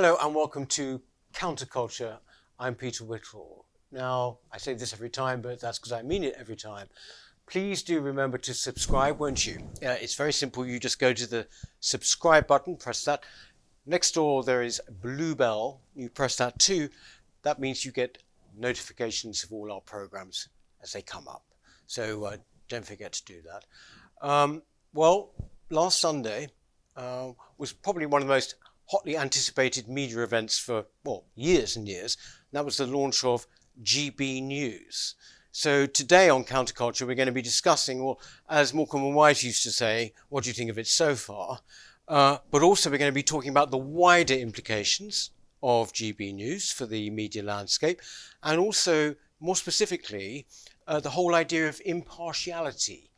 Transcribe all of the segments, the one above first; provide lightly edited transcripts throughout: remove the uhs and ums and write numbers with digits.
Hello and welcome to Counterculture. I'm Peter Whittle. Now, I say this every time, but that's because I mean it every time. Please do remember to subscribe, won't you? It's very simple. You just go to the subscribe button, press that. Next door, there is a blue bell. You press that too. That means you get notifications of all our programs as they come up. So don't forget to do that. Well, last Sunday was probably one of the most hotly anticipated media events for, well, years and years. And that was the launch of GB News. So today on Counterculture, we're going to be discussing, or as Morecambe and Wise used to say, what do you think of it so far? But also we're going to be talking about the wider implications of GB News for the media landscape, and also, more specifically, the whole idea of impartiality.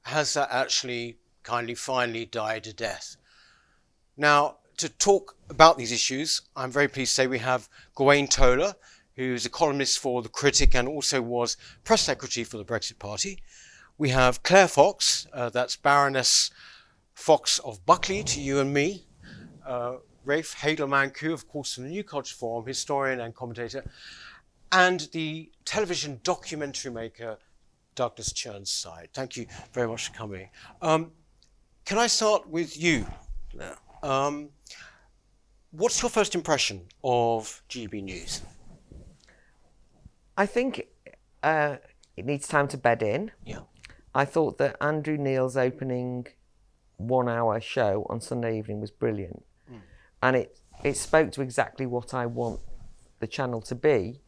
Has that actually finally died a death? Now, to talk about these issues, I'm very pleased to say we have Gawain Towler, who's a columnist for the Critic and also was press secretary for the Brexit Party. We have Claire Fox, that's Baroness Fox of Buckley to you and me. Rafe Heydel-Mankoo, of course, from the New Culture Forum, historian and commentator. And the television documentary maker, Douglas Chirnside. Thank you very much for coming. Can I start with you? What's your first impression of GB News? I think it needs time to bed in. Yeah. I thought that Andrew Neil's opening 1 hour show on Sunday evening was brilliant. And it spoke to exactly what I want the channel to be,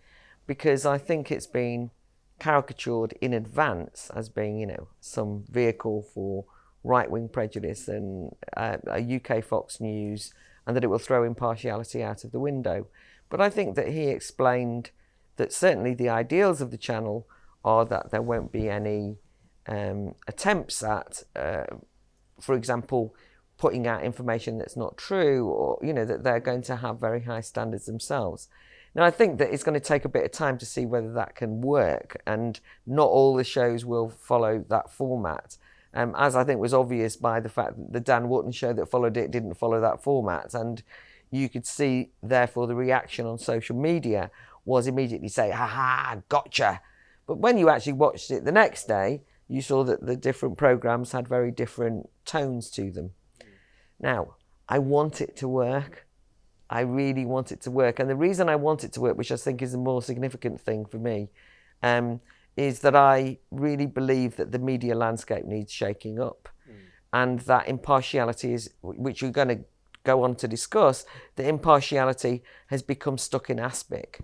because I think it's been caricatured in advance as being, some vehicle for right-wing prejudice and a UK Fox News, and that it will throw impartiality out of the window. But I think that he explained that certainly the ideals of the channel are that there won't be any attempts at, for example, putting out information that's not true, or, that they're going to have very high standards themselves. Now, I think that it's going to take a bit of time to see whether that can work, and not all the shows will follow that format. As I think was obvious by the fact that the Dan Wootton show that followed it didn't follow that format. And you could see, therefore, the reaction on social media was immediately say, ha ha, gotcha. But when you actually watched it the next day, you saw that the different programmes had very different tones to them. Now, I want it to work. I really want it to work. And the reason I want it to work, which I think is the more significant thing for me, is that I really believe that the media landscape needs shaking up. And that impartiality is, which you're going to go on to discuss, that impartiality has become stuck in aspic.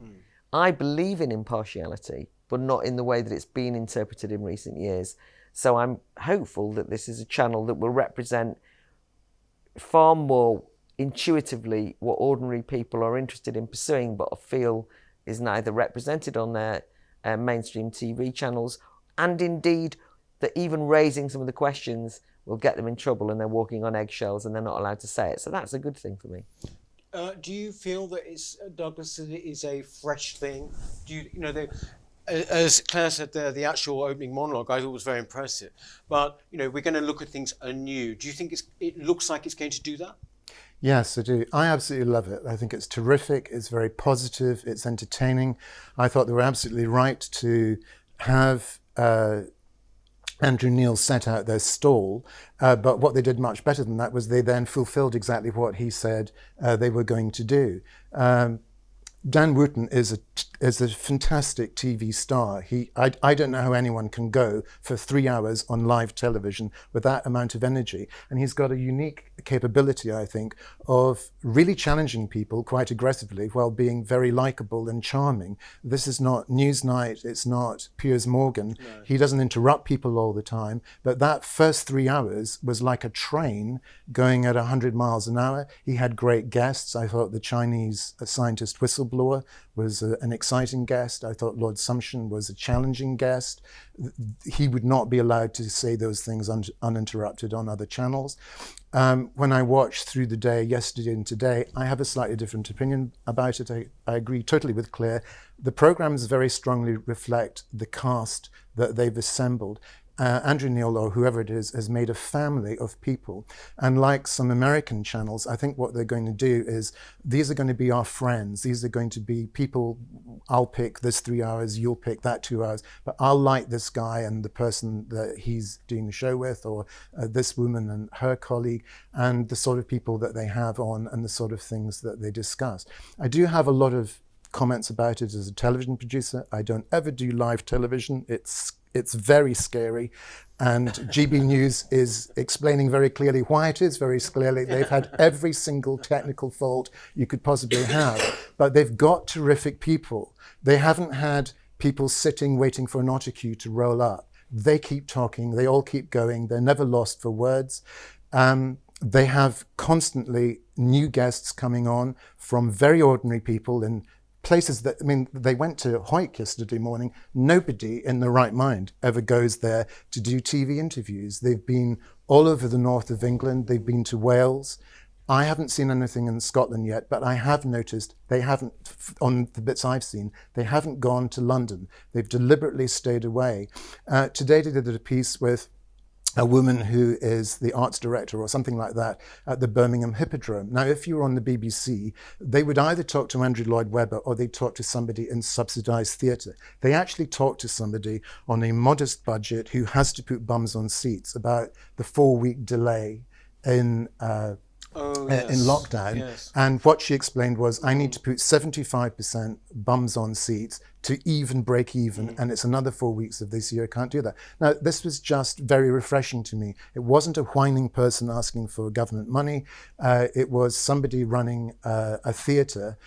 I believe in impartiality, but not in the way that it's been interpreted in recent years. So I'm hopeful that this is a channel that will represent far more intuitively what ordinary people are interested in pursuing, but feel is neither represented on their mainstream TV channels, and indeed that even raising some of the questions will get them in trouble and they're walking on eggshells and they're not allowed to say it. So that's a good thing for me. Do you feel that it's, Douglas, that it is a fresh thing? Do you, as Claire said there, the actual opening monologue I thought was very impressive. But, we're going to look at things anew. Do you think it looks like it's going to do that? Yes, I do. I absolutely love it. I think it's terrific. It's very positive. It's entertaining. I thought they were absolutely right to have Andrew Neil set out their stall. But what they did much better than that was they then fulfilled exactly what he said they were going to do. Dan Wootton is a fantastic TV star. I don't know how anyone can go for 3 hours on live television with that amount of energy. And he's got a unique capability, I think, of really challenging people quite aggressively while being very likable and charming. This is not Newsnight, it's not Piers Morgan. No. He doesn't interrupt people all the time, but that first 3 hours was like a train going at 100 miles an hour. He had great guests. I thought the Chinese scientist whistleblower was an exciting guest. I thought Lord Sumption was a challenging guest. He would not be allowed to say those things uninterrupted on other channels. When I watched through the day, yesterday and today, I have a slightly different opinion about it. I agree totally with Claire. The programs very strongly reflect the cast that they've assembled. Andrew Neil or whoever it is has made a family of people. And like some American channels, I think what they're going to do is these are going to be our friends. These are going to be people, I'll pick this 3 hours, you'll pick that 2 hours, but I'll like this guy and the person that he's doing the show with, or this woman and her colleague, and the sort of people that they have on and the sort of things that they discuss. I do have a lot of comments about it as a television producer. I don't ever do live television. It's very scary, and GB News is explaining very clearly why it is very clearly. They've had every single technical fault you could possibly have, but they've got terrific people. They haven't had people sitting waiting for an autocue to roll up. They keep talking, they all keep going, they're never lost for words. They have constantly new guests coming on from very ordinary people in places that, I mean, they went to Hoyt yesterday morning. Nobody in their right mind ever goes there to do TV interviews. They've been all over the north of England. They've been to Wales. I haven't seen anything in Scotland yet, but I have noticed they haven't, on the bits I've seen, they haven't gone to London. They've deliberately stayed away. Today they did a piece with a woman who is the arts director or something like that at the Birmingham Hippodrome. Now, if you were on the BBC, they would either talk to Andrew Lloyd Webber or they'd talk to somebody in subsidised theatre. They actually talked to somebody on a modest budget who has to put bums on seats about the 4-week delay in lockdown. Yes. And what she explained was, I need to put 75% bums on seats to even break even, and it's another 4 weeks of this year. I can't do that. Now, this was just very refreshing to me. It wasn't a whining person asking for government money. It was somebody running a theatre,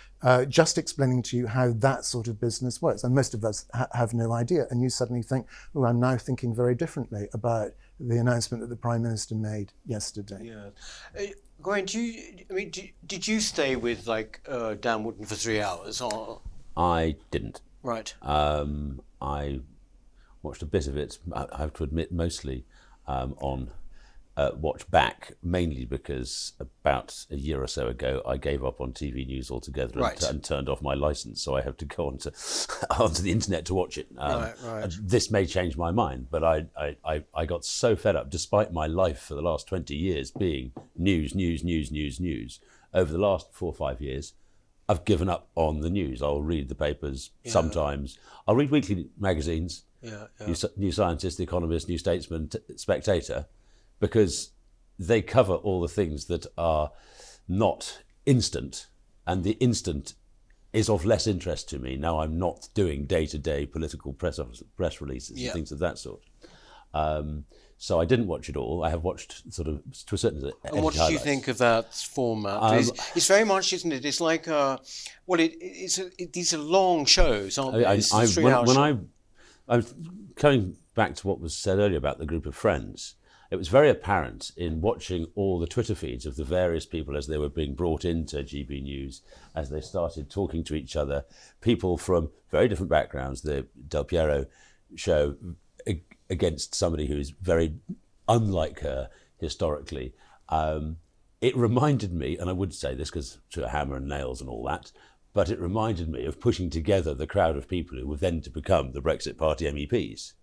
just explaining to you how that sort of business works. And most of us have no idea. And you suddenly think, oh, I'm now thinking very differently about the announcement that the Prime Minister made yesterday. Yeah. Gawain, did you stay with Dan Wootton for 3 hours? Or? I didn't. Right. I watched a bit of it, I have to admit, mostly on watch back, mainly because about a year or so ago I gave up on TV news altogether. Right. and turned off my license, so I have to go onto the internet to watch it. Right. This may change my mind, but I got so fed up, despite my life for the last 20 years being news. Over the last 4 or 5 years, I've given up on the news. I'll read the papers sometimes. I'll read weekly magazines, New Scientist, The Economist, New Statesman, Spectator, because they cover all the things that are not instant, and the instant is of less interest to me. Now I'm not doing day-to-day political press releases and things of that sort. So I didn't watch it all. I have watched sort of to a certain extent. And what did you think of that format? It's very much, isn't it? It's like, these are long shows, aren't they? It's a 3-hour show. I was coming back to what was said earlier about the group of friends. It was very apparent in watching all the Twitter feeds of the various people as they were being brought into GB News, as they started talking to each other, people from very different backgrounds. The Del Piero show against somebody who is very unlike her historically. It reminded me, and I would say this because to a hammer and nails and all that, but it reminded me of pushing together the crowd of people who were then to become the Brexit Party MEPs.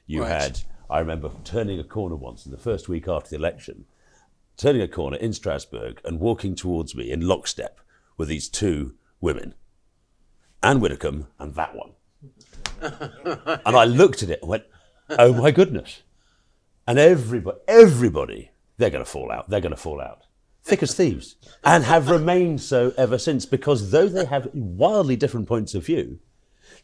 You had, I remember turning a corner once in the first week after the election, turning a corner in Strasbourg and walking towards me in lockstep were these two women, Anne Widdecombe and that one. And I looked at it and went, oh my goodness. And everybody, they're going to fall out. Thick as thieves. And have remained so ever since, because though they have wildly different points of view,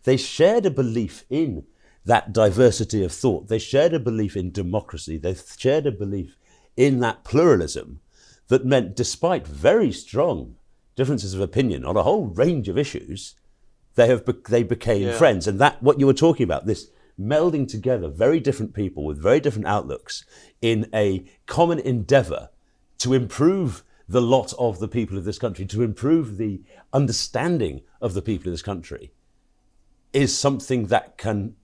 they shared a belief in that diversity of thought. They shared a belief in democracy. They shared a belief in that pluralism that meant, despite very strong differences of opinion on a whole range of issues, they became friends. And that, what you were talking about, this melding together very different people with very different outlooks in a common endeavour to improve the lot of the people of this country, to improve the understanding of the people of this country, is something that can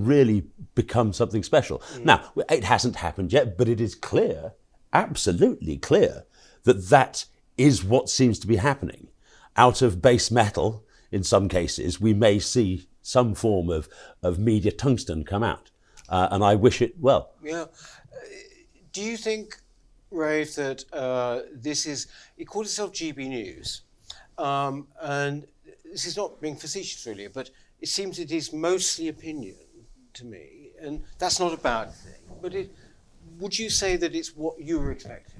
really become something special. Now, it hasn't happened yet, but it is clear, absolutely clear, that is what seems to be happening. Out of base metal, in some cases, we may see some form of media tungsten come out. and I wish it well. Yeah. Do you think, Rafe, that it calls itself GB News, and this is not being facetious really, but it seems it is mostly opinion to me, and that's not a bad thing, but would you say that it's what you were expecting?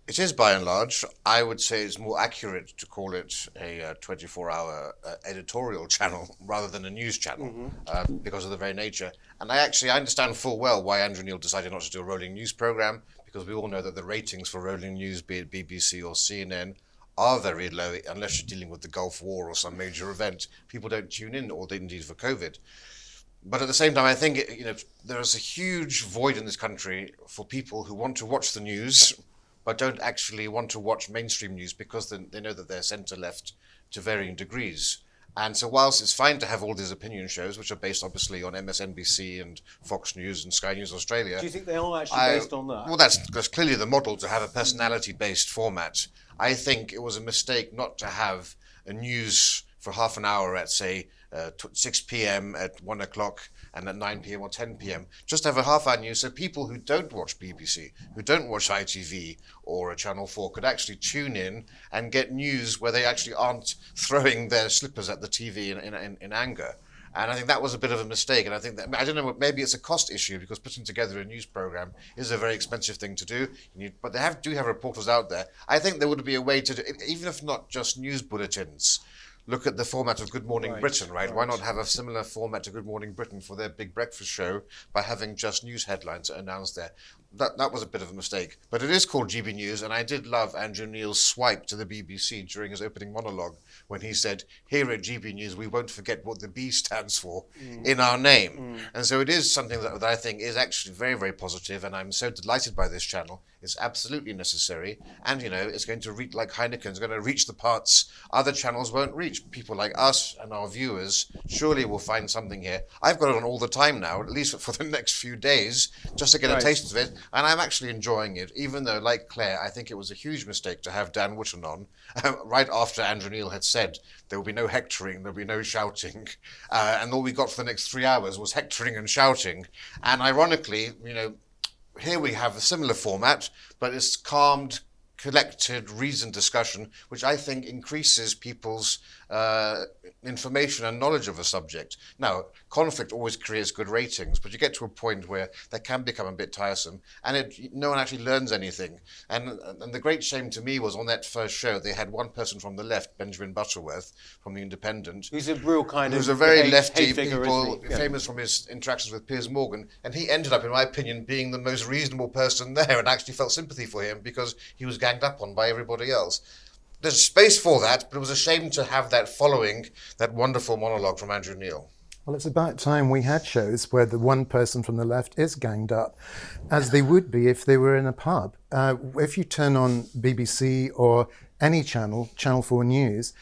It is, by and large. I would say it's more accurate to call it a 24-hour editorial channel rather than a news channel, because of the very nature. And I understand full well why Andrew Neil decided not to do a rolling news program, because we all know that the ratings for rolling news, be it BBC or CNN, are very low unless you're dealing with the Gulf War or some major event. People don't tune in, or indeed for COVID. But at the same time, I think there is a huge void in this country for people who want to watch the news but don't actually want to watch mainstream news, because they know that they're centre-left to varying degrees. And so whilst it's fine to have all these opinion shows, which are based obviously on MSNBC and Fox News and Sky News Australia... Do you think they are actually based on that? Well, that's clearly the model, to have a personality-based format. I think it was a mistake not to have a news for half an hour at, say, 6 p.m, at 1 o'clock, and at 9 p.m. or 10 p.m. Just have a half-hour news, so people who don't watch BBC, who don't watch ITV or Channel 4 could actually tune in and get news where they actually aren't throwing their slippers at the TV in anger. And I think that was a bit of a mistake. And I think that, I don't know, maybe it's a cost issue, because putting together a news program is a very expensive thing to do. But they do have reporters out there. I think there would be a way to do, even if not just news bulletins, look at the format of Good Morning Britain, right? Why not have a similar format to Good Morning Britain for their big breakfast show by having just news headlines announced there? That was a bit of a mistake. But it is called GB News, and I did love Andrew Neil's swipe to the BBC during his opening monologue when he said, here at GB News, we won't forget what the B stands for in our name. And so it is something that I think is actually very, very positive, and I'm so delighted by this channel. It's absolutely necessary, and it's going to reach, like Heineken's going to reach the parts other channels won't reach. People like us and our viewers surely will find something here. I've got it on all the time now, at least for the next few days, just to get a taste of it, and I'm actually enjoying it, even though, like Claire, I think it was a huge mistake to have Dan Wootton on right after Andrew Neil had said there will be no hectoring, there will be no shouting, and all we got for the next 3 hours was hectoring and shouting. And ironically, here we have a similar format, but it's calmed, collected, reasoned discussion, which I think increases people's information and knowledge of a subject. Now, conflict always creates good ratings, but you get to a point where that can become a bit tiresome, and no one actually learns anything. And the great shame to me was on that first show, they had one person from the left, Benjamin Butterworth, from The Independent. Who's a real kind of... Who's a very lefty figure, people, famous from his interactions with Piers Morgan, and he ended up, in my opinion, being the most reasonable person there, and actually felt sympathy for him because he was ganged up on by everybody else. There's space for that, but it was a shame to have that following that wonderful monologue from Andrew Neil. Well, it's about time we had shows where the one person from the left is ganged up, as they would be if they were in a pub. If you turn on BBC or any channel, Channel 4 News,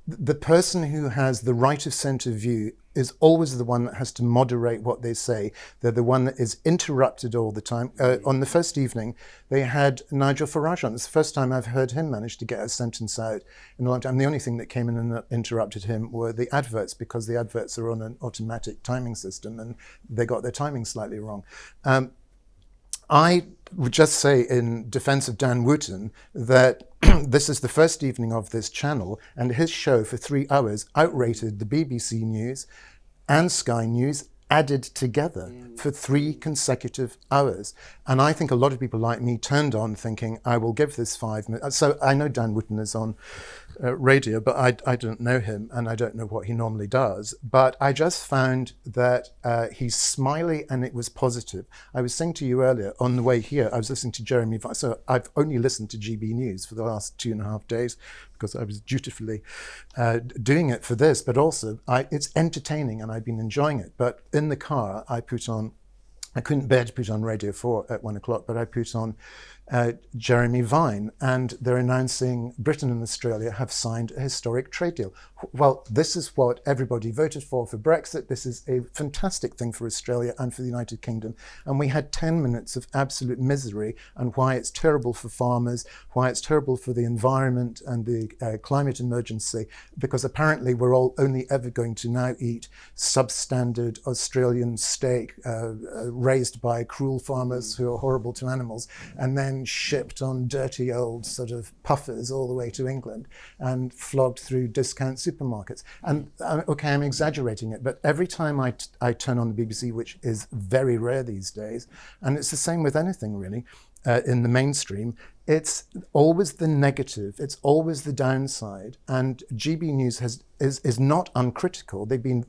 the person who has the right of centre view is always the one that has to moderate what they say. They're the one that is interrupted all the time. On the first evening, they had Nigel Farage on. It's the first time I've heard him manage to get a sentence out in a long time. The only thing that came in and interrupted him were the adverts, because the adverts are on an automatic timing system and they got their timing slightly wrong. I would just say, in defense of Dan Wootton, that this is the first evening of this channel, and his show for 3 hours outrated the BBC News and Sky News added together for 3 consecutive hours. And I think a lot of people like me turned on thinking, I will give this 5 minutes. So I know Dan Wootton is on radio, but I don't know him, and I don't know what he normally does. But I just found that he's smiley, and it was positive. I was saying to you earlier, on the way here, I was listening to Jeremy. So I've only listened to GB News for the last 2.5 days, because I was dutifully doing it for this, but also it's entertaining and I've been enjoying it. But in the car, I couldn't bear to put on Radio 4 at 1 o'clock, but I put on Jeremy Vine, and they're announcing Britain and Australia have signed a historic trade deal. Well, this is what everybody voted for Brexit. This is a fantastic thing for Australia and for the United Kingdom. And we had 10 minutes of absolute misery and why it's terrible for farmers, why it's terrible for the environment and the climate emergency, because apparently we're all only ever going to now eat substandard Australian steak raised by cruel farmers who are horrible to animals, and then shipped on dirty old sort of puffers all the way to England and flogged through discount supermarkets. And okay, I'm exaggerating it, but every time I turn on the BBC, which is very rare these days, and it's the same with anything really, in the mainstream, it's always the negative, it's always the downside. And GB News is not uncritical. They've been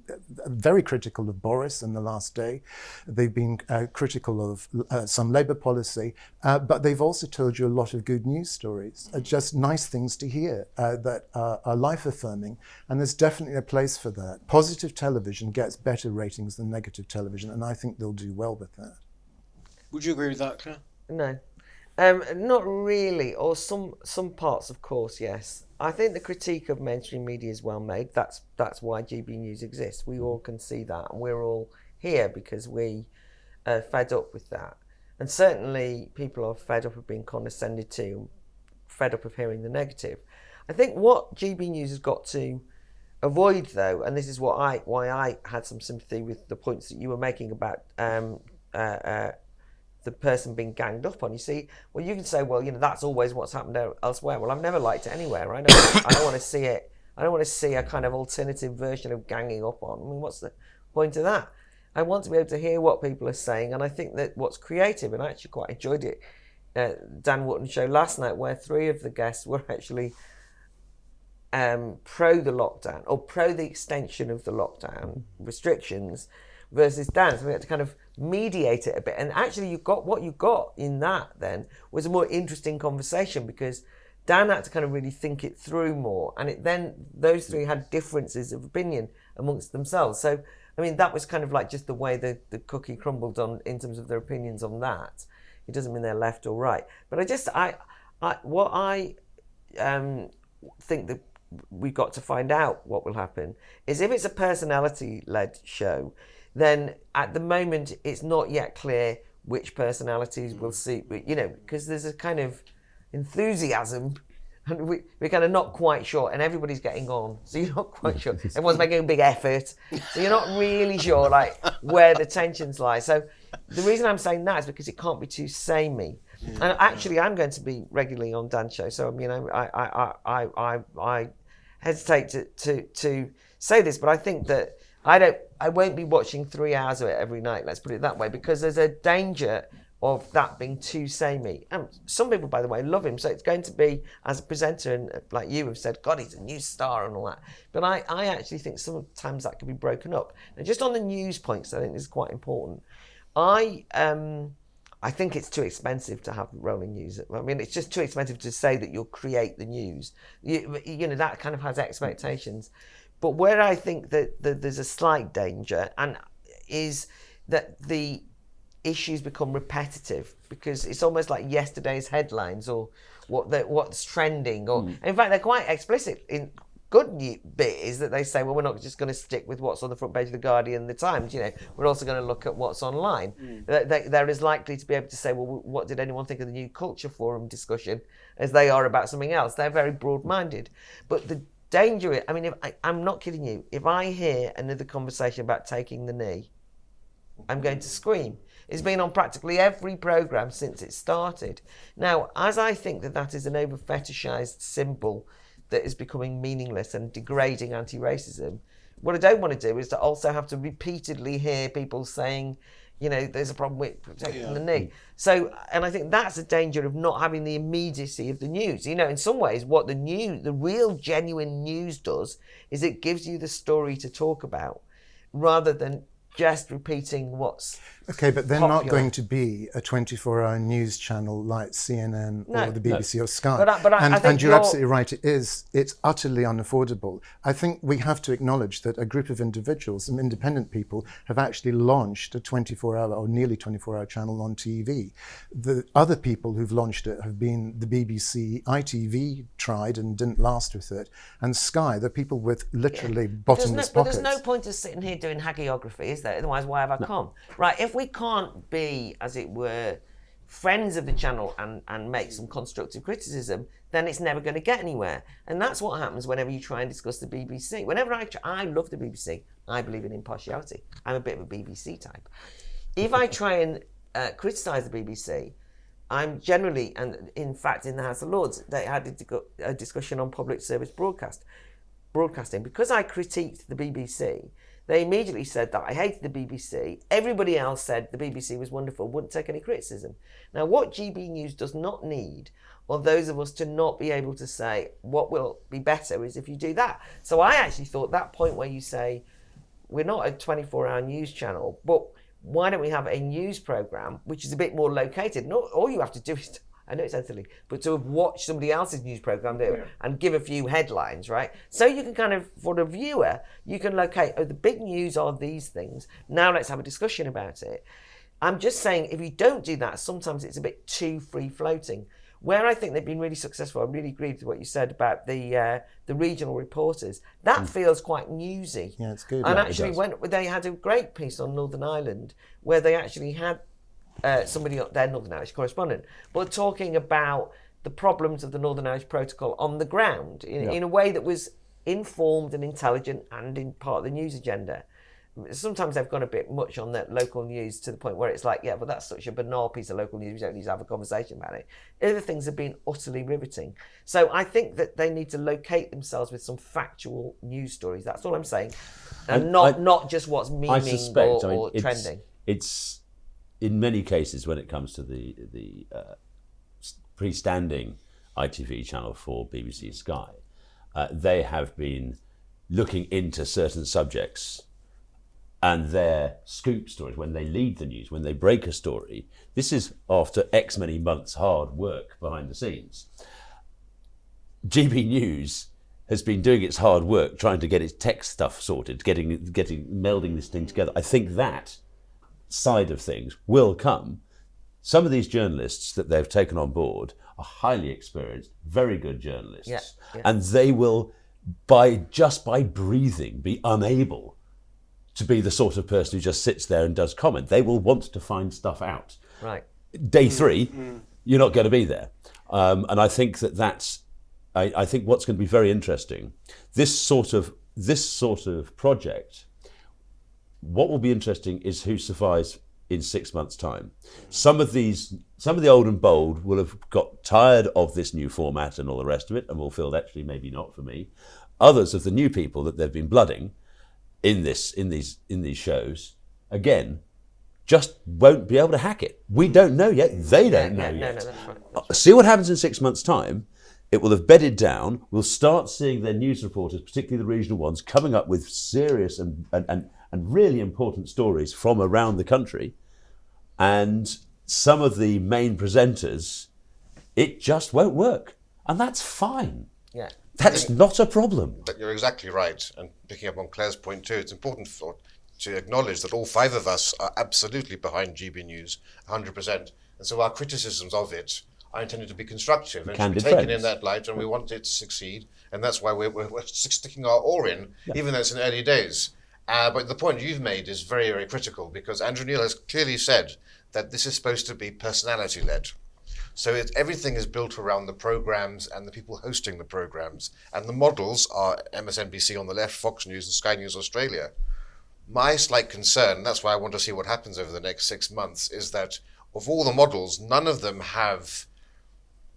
very critical of Boris in the last day. They've been critical of some Labour policy, but they've also told you a lot of good news stories, just nice things to hear that are life-affirming. And there's definitely a place for that. Positive television gets better ratings than negative television, and I think they'll do well with that. Would you agree with that, Claire? No. Not really, or some parts, of course, yes. I think the critique of mainstream media is well made. That's why GB News exists. We all can see that, and we're all here because we are fed up with that. And certainly people are fed up of being condescended to, fed up of hearing the negative. I think what GB News has got to avoid, though, and this is why I had some sympathy with the points that you were making about the person being ganged up on. You see, well, you can say, well, that's always what's happened elsewhere. Well, I've never liked it anywhere. I don't want to see it. I don't want to see a kind of alternative version of ganging up on. I mean, what's the point of that? I want to be able to hear what people are saying, and I think that what's creative, and I actually quite enjoyed it, Dan Wootton's show last night, where 3 of the guests were actually pro the lockdown, or pro the extension of the lockdown restrictions, versus Dan. So we had to kind of mediate it a bit. And actually what you got in that then was a more interesting conversation, because Dan had to kind of really think it through more. And then those 3 had differences of opinion amongst themselves. So, I mean, that was kind of like just the way the cookie crumbled on in terms of their opinions on that. It doesn't mean they're left or right. But I think that we've got to find out what will happen is, if it's a personality-led show, then at the moment it's not yet clear which personalities will see, because there's a kind of enthusiasm, and we're kind of not quite sure, and everybody's getting on, so you're not quite sure. Everyone's making a big effort, so you're not really sure like where the tensions lie. So the reason I'm saying that is because it can't be too samey. And actually, I'm going to be regularly on Dan's show, so I hesitate to say this, but I think that I won't be watching 3 hours of it every night, let's put it that way, because there's a danger of that being too samey. And some people, by the way, love him, so it's going to be, as a presenter, and like you have said, God, he's a new star and all that. But I actually think sometimes that can be broken up. And just on the news points, I think this is quite important. I think it's too expensive to have rolling news. I mean, it's just too expensive to say that you'll create the news. That kind of has expectations. But where I think that there's a slight danger, and is that the issues become repetitive, because it's almost like yesterday's headlines, or what's trending, or in fact they're quite explicit. In good bit is that they say, well, we're not just going to stick with what's on the front page of the Guardian and the Times. We're also going to look at what's online. They're as likely to be able to say, well, what did anyone think of the new Culture Forum discussion, as they are about something else. They're very broad-minded, but the danger, I mean, I'm not kidding you, if I hear another conversation about taking the knee, I'm going to scream. It's been on practically every programme since it started. Now, as I think that is an over-fetishised symbol that is becoming meaningless and degrading anti-racism, what I don't want to do is to also have to repeatedly hear people saying, there's a problem with taking the knee. So, and I think that's a danger of not having the immediacy of the news. In some ways, what the real genuine news does is it gives you the story to talk about, rather than just repeating what's Okay, but they're popular. not going to be a 24-hour news channel like CNN No. or the BBC or Sky. But I think and you're you're- absolutely right, it's utterly unaffordable. I think we have to acknowledge that a group of individuals, some independent people, have actually launched a 24-hour or nearly 24-hour channel on TV. The other people who've launched it have been the BBC, ITV tried and didn't last with it, and Sky, the people with literally bottomless But pockets. there's no point of sitting here doing hagiography, is there? Otherwise, why have I come? Right, if we can't be, as it were, friends of the channel and make some constructive criticism, then it's never going to get anywhere. And that's what happens whenever you try and discuss the BBC. Whenever I love the BBC, I believe in impartiality. I'm a bit of a BBC type. If I try and criticise the BBC, I'm generally, and in fact in the House of Lords, they had a discussion on public service broadcasting. Because I critiqued the BBC, they immediately said that I hated the BBC. Everybody else said the BBC was wonderful, wouldn't take any criticism. Now, what GB News does not need are those of us to not be able to say what will be better is if you do that. So I actually thought that point where you say, we're not a 24-hour news channel, but why don't we have a news programme which is a bit more located? No, all you have to do is, I know it sounds silly, but to watch somebody else's news programme and give a few headlines, right? So you can kind of, for the viewer, you can locate, oh, the big news are these things. Now let's have a discussion about it. I'm just saying, if you don't do that, sometimes it's a bit too free-floating. Where I think they've been really successful, I really agree with what you said about the regional reporters. That feels quite newsy. Yeah, it's good. And Yeah, actually, when they had a great piece on Northern Ireland, where they actually had somebody, their Northern Irish correspondent, but talking about the problems of the Northern Irish Protocol on the ground in a way that was informed and intelligent and in part of the news agenda. Sometimes they've gone a bit much on the local news to the point where it's like, yeah, but that's such a banal piece of local news, we don't need to have a conversation about it. Other things have been utterly riveting. So I think that they need to locate themselves with some factual news stories. That's all I'm saying. And not just what's memeing or trending. It's in many cases, when it comes to the freestanding ITV channel for BBC Sky, they have been looking into certain subjects and their scoop stories, when they lead the news, when they break a story. This is after X many months hard work behind the scenes. GB News has been doing its hard work trying to get its tech stuff sorted, melding this thing together. I think that side of things will come. Some of these journalists that they've taken on board are highly experienced, very good journalists, and they will, by breathing, be unable to be the sort of person who just sits there and does comment. They will want to find stuff out. Right. Day three, you're not going to be there, and I think that's. I think what's going to be very interesting. This sort of project. What will be interesting is who survives in 6 months' time. Some of the old and bold will have got tired of this new format and all the rest of it, and will feel actually maybe not for me. Others of the new people that they've been blooding in these shows, again, just won't be able to hack it. We don't know yet. They don't know yet. No, that's right. See what happens in 6 months' time. It will have bedded down. We'll start seeing their news reporters, particularly the regional ones, coming up with serious and really important stories from around the country. And some of the main presenters, it just won't work. And that's fine. Yeah. That's not a problem. But you're exactly right. And picking up on Claire's point too, it's important to acknowledge that all five of us are absolutely behind GB News, 100%. And so our criticisms of it are intended to be constructive and should be taken in that light, and we want it to succeed. And that's why we're sticking our oar in, even though it's in early days. But the point you've made is very, very critical, because Andrew Neil has clearly said that this is supposed to be personality-led. So everything is built around the programs and the people hosting the programs. And the models are MSNBC on the left, Fox News and Sky News Australia. My slight concern, that's why I want to see what happens over the next 6 months, is that of all the models, none of them have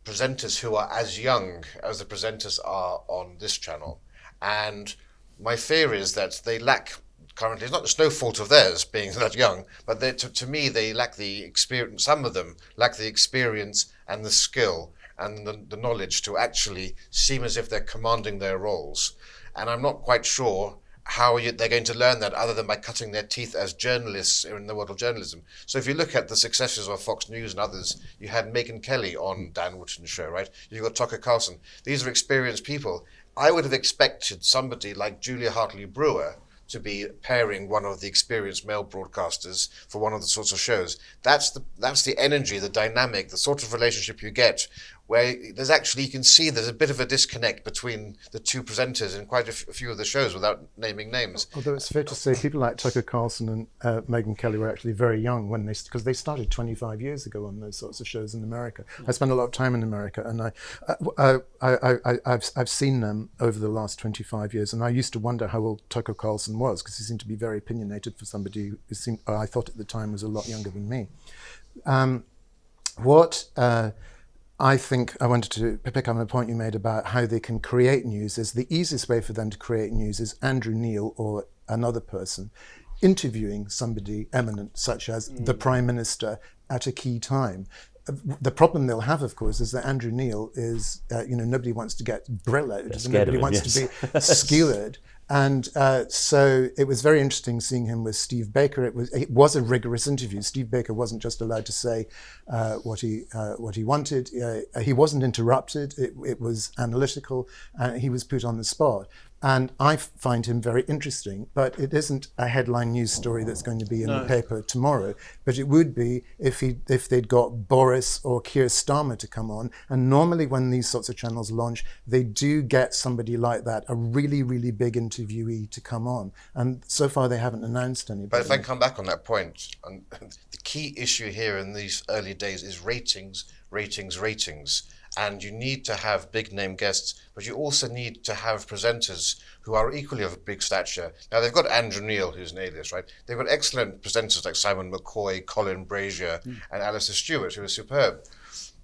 presenters who are as young as the presenters are on this channel. And my fear is that they lack, currently, it's no fault of theirs being that young, but to me they lack the experience. Some of them lack the experience and the skill and the knowledge to actually seem as if they're commanding their roles. And I'm not quite sure they're going to learn that other than by cutting their teeth as journalists in the world of journalism. So if you look at the successes of Fox News and others, you had Megyn Kelly on Dan Wootton's show, right? You've got Tucker Carlson. These are experienced people. I would have expected somebody like Julia Hartley-Brewer to be pairing one of the experienced male broadcasters for one of the sorts of shows. That's the energy, the dynamic, the sort of relationship you get, where there's actually, you can see there's a bit of a disconnect between the two presenters in quite a few of the shows without naming names. Although it's fair to say people like Tucker Carlson and Megyn Kelly were actually very young because they started 25 years ago on those sorts of shows in America. I spent a lot of time in America, and I've seen them over the last 25 years, and I used to wonder how old Tucker Carlson was, because he seemed to be very opinionated for somebody who seemed, I thought at the time, was a lot younger than me. I think I wanted to pick up on a point you made about how they can create news. Is the easiest way for them to create news is Andrew Neil or another person interviewing somebody eminent, such as the Prime Minister, at a key time. The problem they'll have, of course, is that Andrew Neil is, nobody wants to get brilled, nobody wants to be skewered. And so it was very interesting seeing him with Steve Baker. It was a rigorous interview. Steve Baker wasn't just allowed to say what he wanted. He wasn't interrupted. It was analytical, and he was put on the spot. And I find him very interesting, but it isn't a headline news story that's going to be in the paper tomorrow. But it would be if they'd got Boris or Keir Starmer to come on. And normally when these sorts of channels launch, they do get somebody like that, a really, really big interviewee to come on. And so far they haven't announced anybody. But if I can come back on that point, the key issue here in these early days is ratings. And you need to have big name guests, but you also need to have presenters who are equally of big stature. Now, they've got Andrew Neil, who's an alias, right? They've got excellent presenters like Simon McCoy, Colin Brazier, and Alistair Stewart, who are superb.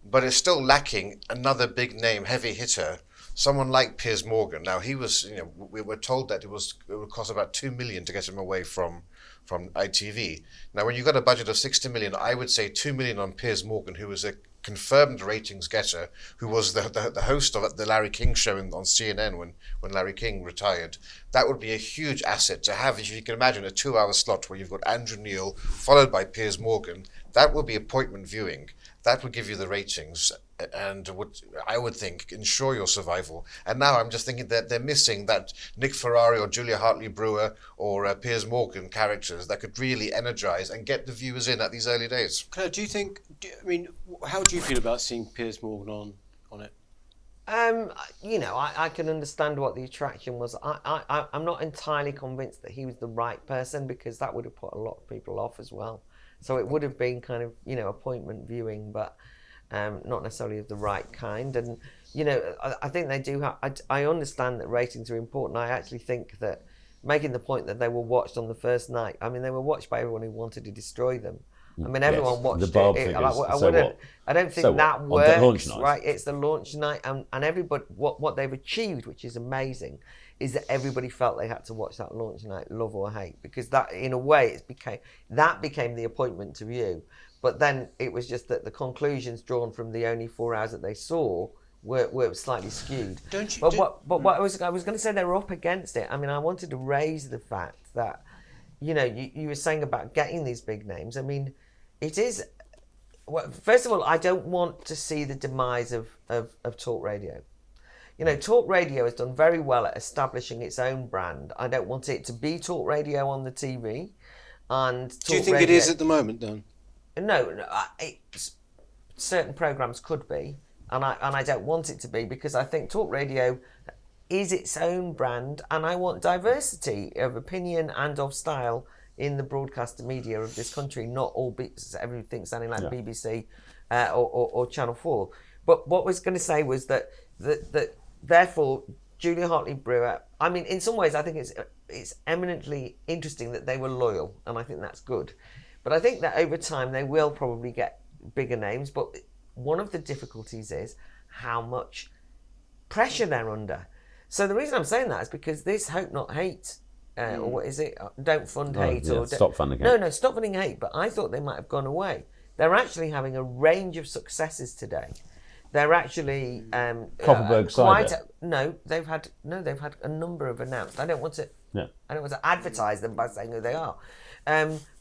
But it's still lacking another big name, heavy hitter, someone like Piers Morgan. Now, he was, we were told that it would cost about $2 million to get him away from ITV. Now, when you've got a budget of $60 million, I would say $2 million on Piers Morgan, who was a confirmed ratings getter, who was the host of the Larry King show on CNN when Larry King retired. That would be a huge asset to have. If you can imagine a 2-hour slot where you've got Andrew Neil followed by Piers Morgan, that would be appointment viewing. That would give you the ratings and I would think ensure your survival. And now I'm just thinking that they're missing that Nick Ferrari or Julia Hartley-Brewer or Piers Morgan characters that could really energize and get the viewers in at these early days. Claire, how do you feel about seeing Piers Morgan on it? I can understand what the attraction was. I'm not entirely convinced that he was the right person, because that would have put a lot of people off as well. So it would have been kind of, appointment viewing, but not necessarily of the right kind. And, I think they do have, I understand that ratings are important. I actually think that making the point that they were watched on the first night, they were watched by everyone who wanted to destroy them. Everyone watched the bulb it. Figures, I don't think that works. On the launch night. Right? It's the launch night, and everybody, what they've achieved, which is amazing, is that everybody felt they had to watch that launch night, love or hate, because that, in a way, became the appointment to view. But then it was just that the conclusions drawn from the only 4 hours that they saw were slightly skewed. What I was going to say, they were up against it. I wanted to raise the fact that, you were saying about getting these big names. It is. Well, first of all, I don't want to see the demise of talk radio. Talk radio has done very well at establishing its own brand. I don't want it to be talk radio on the TV. And do you think it is at the moment, then? No, certain programmes could be, and I don't want it to be, because I think talk radio is its own brand, and I want diversity of opinion and of style in the broadcast media of this country, not all everything sounding like BBC or Channel 4. But what I was going to say was that therefore, Julia Hartley-Brewer, in some ways I think it's eminently interesting that they were loyal, and I think that's good. But I think that over time they will probably get bigger names, but one of the difficulties is how much pressure they're under. So the reason I'm saying that is because this Hope Not Hate, or what is it? Don't Fund Hate. Or Stop Funding Hate. No, Stop Funding Hate, but I thought they might have gone away. They're actually having a range of successes today. They're actually Copperberg cider. They've had a number of announced. I don't want to Yeah. I don't want to advertise them by saying who they are.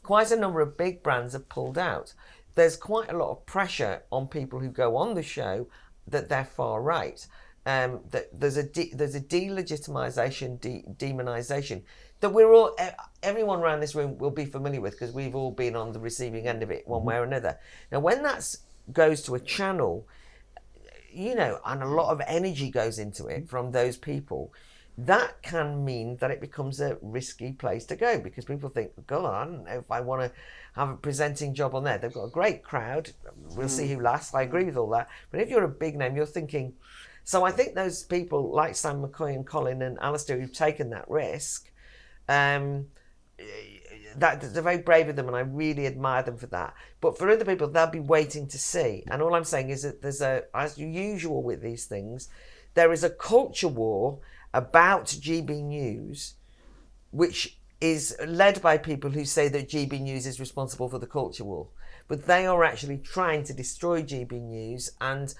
Quite a number of big brands have pulled out. There's quite a lot of pressure on people who go on the show that they're far right. That there's a delegitimization, demonization that everyone around this room will be familiar with, because we've all been on the receiving end of it one way or another. Now, when that goes to a channel, and a lot of energy goes into it from those people, that can mean that it becomes a risky place to go, because people think, God, I don't know if I want to have a presenting job on there. They've got a great crowd. We'll see who lasts. I agree with all that. But if you're a big name, you're thinking... So I think those people like Sam McCoy and Colin and Alistair who've taken that risk, that they're very brave of them, and I really admire them for that. But for other people, they'll be waiting to see. And all I'm saying is that there's as usual with these things, there is a culture war about GB News, which is led by people who say that GB News is responsible for the culture war. But they are actually trying to destroy GB News, and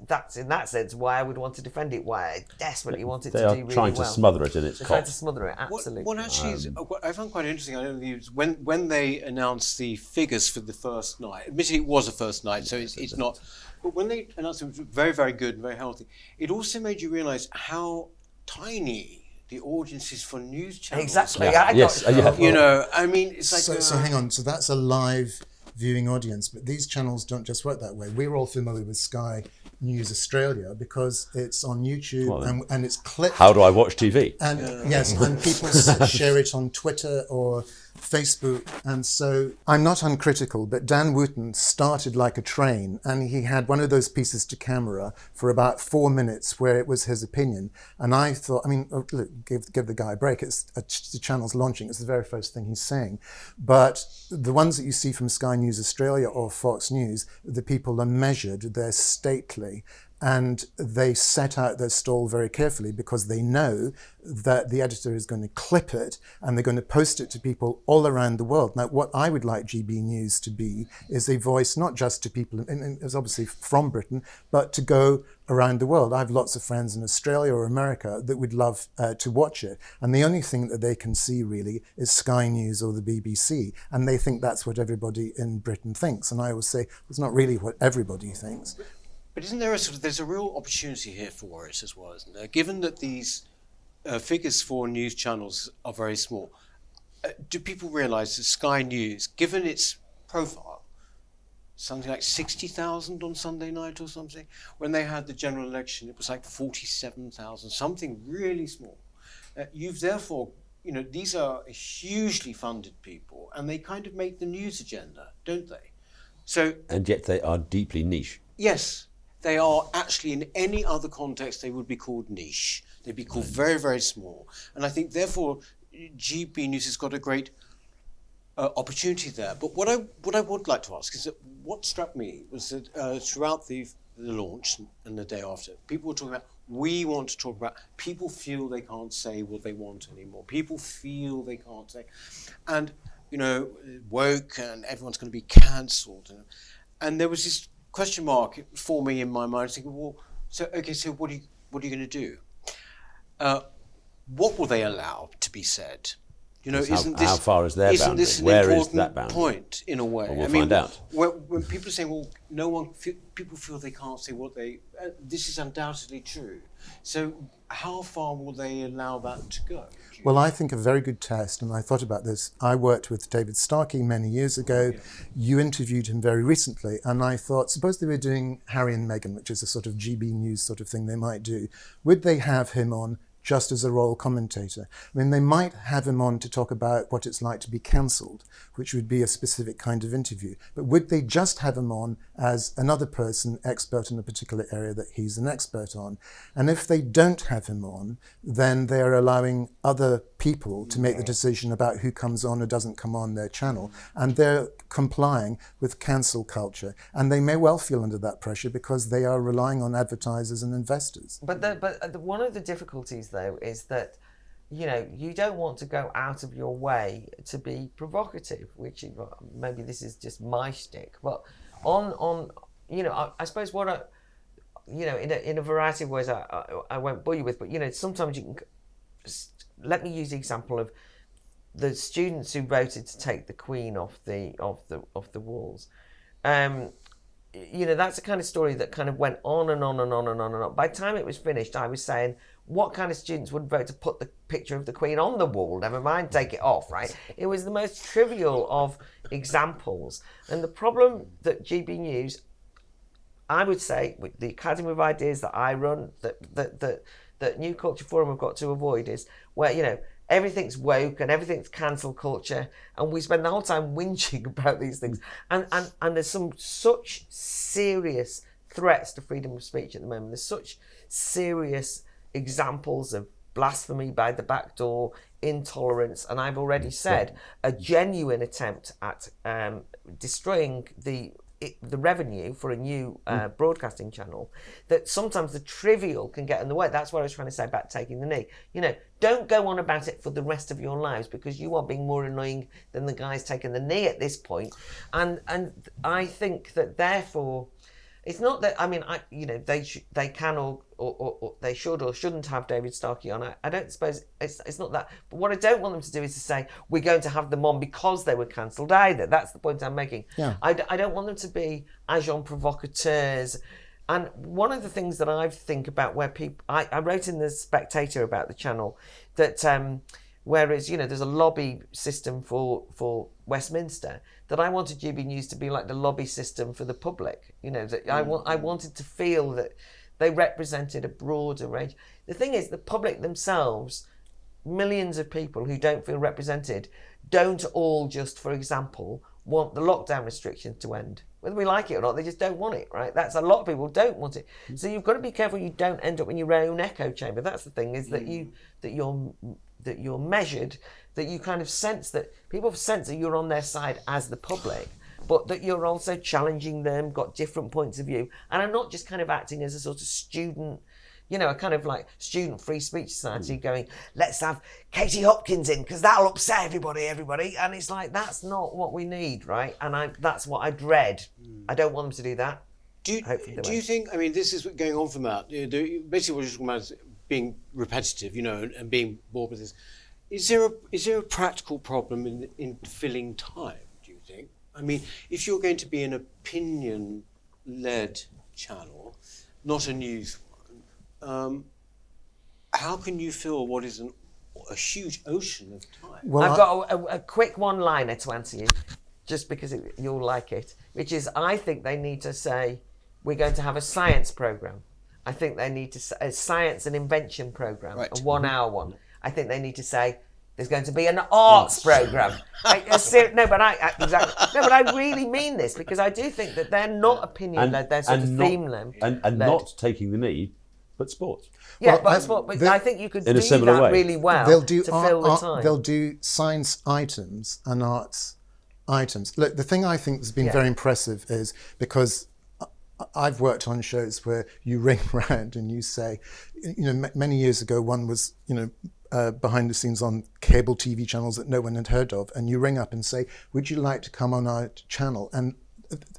that's in that sense why I would want to defend it, why I desperately want it to do really well. They are trying to smother it in its They're cost. trying to smother it, absolutely. What actually is, what I found quite interesting, I don't know if when they announced the figures for the first night, admittedly it was the first night, so it's not, but when they announced it was very, very good and very healthy, it also made you realise how tiny the audience is for news channels. Exactly. Yeah. Yes. I mean, it's like... So hang on, so that's a live viewing audience, but these channels don't just work that way. We're all familiar with Sky News Australia because it's on YouTube and it's clipped. How do I watch TV? And yes, and people share it on Twitter or Facebook. And so I'm not uncritical, but Dan Wooten started like a train, and he had one of those pieces to camera for about 4 minutes where it was his opinion. And I thought, look, give the guy a break. It's the channel's launching. It's the very first thing he's saying. But the ones that you see from Sky News Australia or Fox News, the people are measured, they're stately, and they set out their stall very carefully because they know that the editor is going to clip it and they're going to post it to people all around the world. Now, what I would like GB News to be is a voice not just to people, and it's obviously from Britain, but to go around the world. I have lots of friends in Australia or America that would love to watch it. And the only thing that they can see really is Sky News or the BBC. And they think that's what everybody in Britain thinks. And I always say, it's not really what everybody thinks. But isn't there there's a real opportunity here for us as well, isn't there? Given that these figures for news channels are very small, do people realise that Sky News, given its profile, something like 60,000 on Sunday night or something, when they had the general election, it was like 47,000, something really small. You've therefore, these are hugely funded people, and they kind of make the news agenda, don't they? So, and yet they are deeply niche. Yes. They are actually, in any other context, they would be called niche. They'd be called very, very small. And I think, therefore, GB News has got a great opportunity there. But what I would like to ask is that what struck me was that throughout the launch and the day after, people were talking about, we want to talk about, people feel they can't say what they want anymore. People feel they can't say. And, woke and everyone's going to be cancelled. And there was this question mark forming in my mind, thinking, well, so what are you going to do? What will they allow to be said? How far is their boundary? Where is that boundary? Point in a way. Well, we'll find out. When people are saying, well, people feel they can't say what they. This is undoubtedly true. So, how far will they allow that to go? Well, I think a very good test, and I thought about this. I worked with David Starkey many years ago. Yeah. You interviewed him very recently, and I thought, suppose they were doing Harry and Meghan, which is a sort of GB News sort of thing they might do. Would they have him on just as a royal commentator? I mean, they might have him on to talk about what it's like to be cancelled, which would be a specific kind of interview. But would they just have him on as another person expert in a particular area that he's an expert on? And if they don't have him on, then they're allowing other people to make the decision about who comes on or doesn't come on their channel. And they're complying with cancel culture. And they may well feel under that pressure because they are relying on advertisers and investors. But one of the difficulties, though, is that you don't want to go out of your way to be provocative, which maybe this is just my shtick, but I suppose what in a variety of ways I won't bore you with, but sometimes you can let me use the example of the students who voted to take the Queen off the walls. You know, that's the kind of story that kind of went on and on and on and on and on. By the time it was finished, I was saying, what kind of students would vote to put the picture of the Queen on the wall? Never mind, take it off, right? It was the most trivial of examples. And the problem that GB News, I would say, with the Academy of Ideas that I run, that New Culture Forum have got to avoid is where, you know, everything's woke and everything's cancel culture, and we spend the whole time whinging about these things. And there's such serious threats to freedom of speech at the moment. There's such serious examples of blasphemy by the back door, intolerance, and I've already said a genuine attempt at destroying the revenue for a new broadcasting channel, that sometimes the trivial can get in the way. That's what I was trying to say about taking the knee. You know, don't go on about it for the rest of your lives, because you are being more annoying than the guys taking the knee at this point. And I think that therefore, it's not that, I mean, they can or they should or shouldn't have David Starkey on. I don't suppose, it's not that. But what I don't want them to do is to say, we're going to have them on because they were cancelled either. That's the point I'm making. Yeah. I don't want them to be agents provocateurs. And one of the things that I think about where people, I wrote in The Spectator about the channel that whereas, you know, there's a lobby system for Westminster, that I wanted GB News to be like the lobby system for the public. You know, that I wanted to feel that they represented a broader range. The thing is, the public themselves, millions of people who don't feel represented, don't all just, for example, want the lockdown restrictions to end. Whether we like it or not, they just don't want it, right? That's a lot of people don't want it. So you've got to be careful you don't end up in your own echo chamber. That's the thing, is that you're measured, that you kind of sense that people sense that you're on their side as the public, but that you're also challenging them, got different points of view, and are not just kind of acting as a sort of student, you know, a kind of like student free speech society going, let's have Katie Hopkins in because that'll upset everybody. And it's like, that's not what we need, right? And that's what I dread. I don't want them to do that. Do you think, I mean, this is going on from that, basically what you're talking about is being repetitive, you know, and being bored with this. Is there a practical problem in filling time, do you think? I mean, if you're going to be an opinion-led channel, not a news one, how can you fill what is a huge ocean of time? Well, I've got a quick one-liner to answer you, just because you'll like it, which is, I think they need to say, we're going to have a science programme. I think they need to say a science and invention programme, right. A 1 hour one. I think they need to say there's going to be an arts programme. But I really mean this, because I do think that they're not opinion-led, they're sort of theme-led. And not taking the knee, but sports. Yeah, but I think you could do that way. Really well to fill the time. They'll do science items and arts items. Look, the thing I think has been very impressive is, because I've worked on shows where you ring round and you say, you know, many years ago one was, you know, behind the scenes on cable TV channels that no one had heard of, and you ring up and say, would you like to come on our channel? And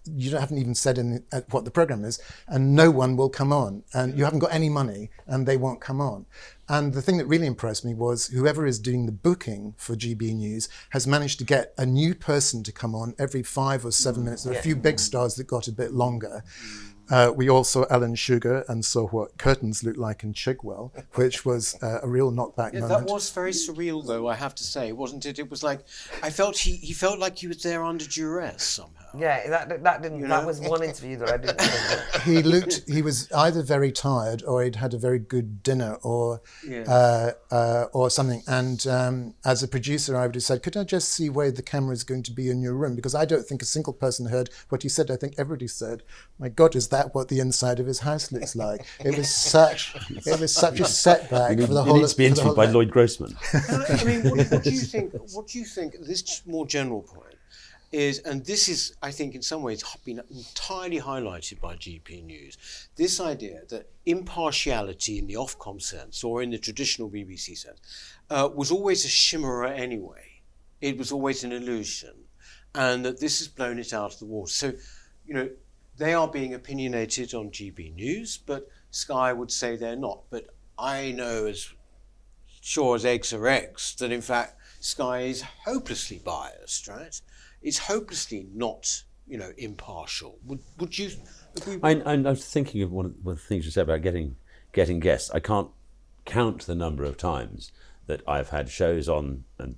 you haven't even said what the program is, and no one will come on, and you haven't got any money, and they won't come on. And the thing that really impressed me was whoever is doing the booking for GB News has managed to get a new person to come on every 5 or 7 minutes. There are a few big stars that got a bit longer. We all saw Ellen Sugar and saw what curtains looked like in Chigwell, which was a real knockback moment. That was very surreal, though, I have to say, wasn't it? It was like, I felt he felt like he was there under duress somehow. Yeah, that didn't. You know? That was one interview that I didn't. He was either very tired, or he'd had a very good dinner, or something. And as a producer, I would have said, could I just see where the camera is going to be in your room? Because I don't think a single person heard what he said. I think everybody said, my God, is that what the inside of his house looks like? It was such a setback for the whole. It needs to be interviewed by Lloyd Grossman. I mean, what do you think? What do you think? This more general point is, and this is, I think, in some ways been entirely highlighted by GP News. This idea that impartiality in the Ofcom sense, or in the traditional BBC sense, was always a chimera anyway. It was always an illusion, and that this has blown it out of the water. So, you know, they are being opinionated on GB News, but Sky would say they're not. But I know, as sure as eggs are eggs that in fact Sky is hopelessly biased, right? It's hopelessly not, impartial. Would you agree? I was thinking of one of the things you said about getting guests. I can't count the number of times that I've had shows on, and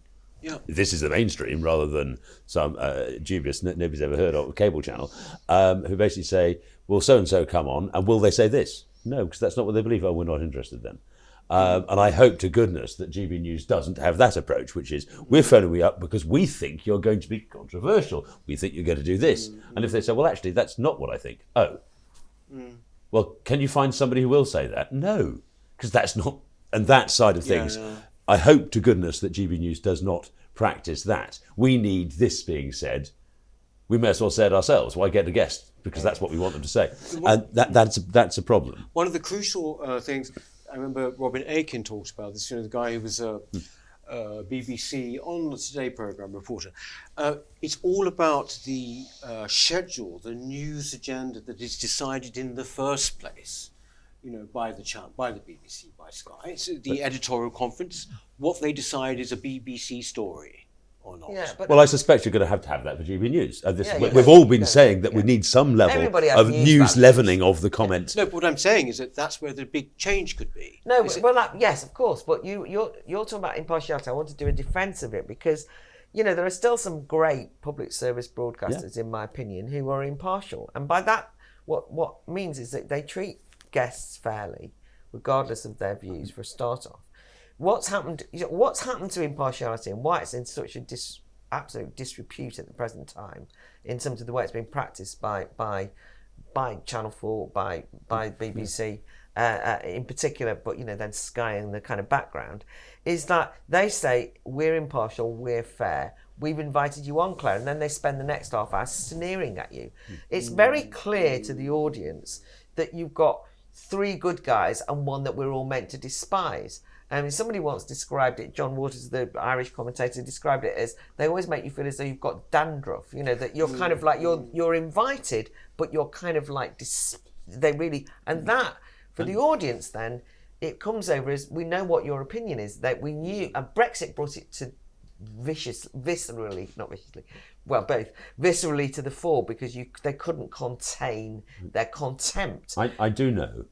this is the mainstream rather than some dubious, nobody's ever heard of cable channel, who basically say, will so-and-so come on, and will they say this? No, because that's not what they believe. Oh, we're not interested then. And I hope to goodness that GB News doesn't have that approach, which is, we're phoning you up because we think you're going to be controversial. We think you're going to do this. And if they say, well, actually, that's not what I think. Oh, well, can you find somebody who will say that? No, because that's not, and that side of things, I hope to goodness that GB News does not practice that. We need this being said. We may as well say it ourselves. Why get a guest? Because that's what we want them to say. And that's a problem. One of the crucial things, I remember Robin Aiken talked about this, the guy who was a BBC on the Today programme reporter. It's all about the schedule, the news agenda that is decided in the first place, by the BBC, by Sky. It's the editorial conference. What they decide is a BBC story or not. Yeah, well, I suspect you're going to have that for GB News. We've all been saying that we need some level of news leavening of the comments. No, but what I'm saying is that that's where the big change could be. No, yes, of course. But you're talking about impartiality. I want to do a defence of it because, there are still some great public service broadcasters, in my opinion, who are impartial. And by that, what means is that they treat guests fairly, regardless of their views, for a start off. What's happened to impartiality and why it's in such a absolute disrepute at the present time in terms of the way it's being practiced by Channel 4, by BBC in particular, but then Sky in the kind of background, is that they say we're impartial, we're fair, we've invited you on, Claire, and then they spend the next half hour sneering at you. It's very clear to the audience that you've got 3 good guys and one that we're all meant to despise. Somebody once described it, John Waters, the Irish commentator, described it as they always make you feel as though you've got dandruff, that you're kind of like, you're invited, but you're kind of like, and that, for the audience then, it comes over as, we know what your opinion is, that we knew, and Brexit brought it to viscerally to the fore because they couldn't contain their contempt. I do know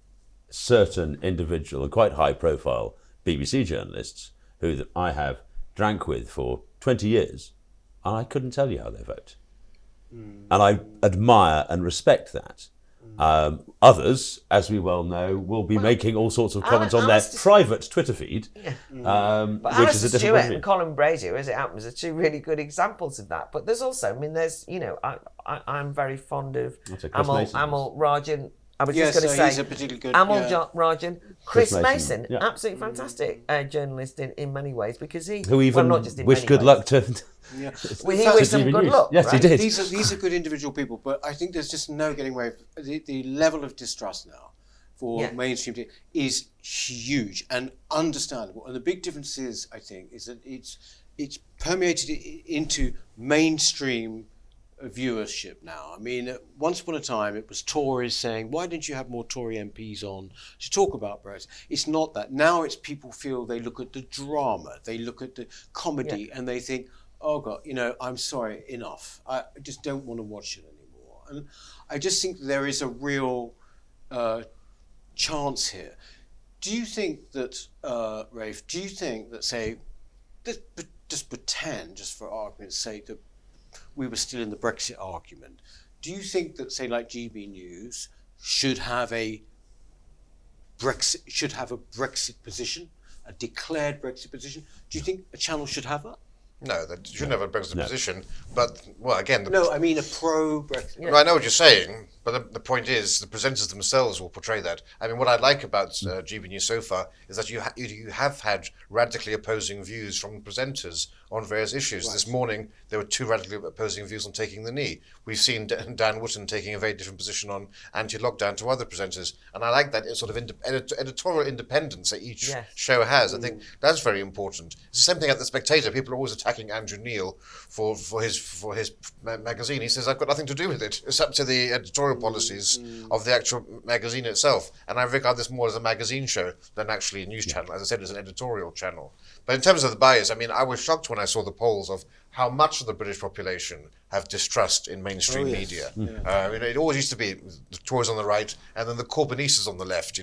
certain individual and quite high profile BBC journalists who I have drank with for 20 years, and I couldn't tell you how they vote. And I admire and respect that. Others, as we well know, will be making all sorts of comments on their private Twitter feed, but which is a different Stewart review. and Colin Brazier, as it happens, are 2 really good examples of that. But there's also, there's, I'm very fond of Amal Rajan. I was just going to say, he's a particularly good, Rajan, Chris Mason, yeah. absolutely fantastic journalist in many ways because who even not just in wished good luck to. Well, he wished them good luck. Yes, right? he did. These are good individual people, but I think there's just no getting away. The level of distrust now for mainstream TV is huge and understandable. And the big difference is, I think, is that it's permeated into mainstream viewership now. Once upon a time it was Tories saying, why didn't you have more Tory MPs on to talk about Brexit? It's not that. Now it's people feel they look at the drama, they look at the comedy and they think, oh God, I'm sorry, enough. I just don't want to watch it anymore. And I just think there is a real chance here. Do you think that, Rafe, say, just pretend, just for argument's sake, that we were still in the Brexit argument. Do you think that, say, like GB News should have a Brexit position, a declared Brexit position? Do you think a channel should have that? No, they shouldn't have a Brexit position. But, again... I mean a pro-Brexit. Yeah. I know what you're saying, but the point is the presenters themselves will portray that. What I like about GB News so far is that you have had radically opposing views from presenters on various issues. This morning, there were two radically opposing views on taking the knee. We've seen Dan Wootton taking a very different position on anti-lockdown to other presenters. And I like that sort of editorial independence that each show has. I think that's very important. It's the same thing at The Spectator. People are always attacking Andrew Neil for his magazine. He says, I've got nothing to do with it. It's up to the editorial policies of the actual magazine itself. And I regard this more as a magazine show than actually a news channel. As I said, it's an editorial channel. But in terms of the bias, I mean, I was shocked when I saw the polls of how much of the British population have distrust in mainstream media. It always used to be the Tories on the right and then the Corbynistas on the left,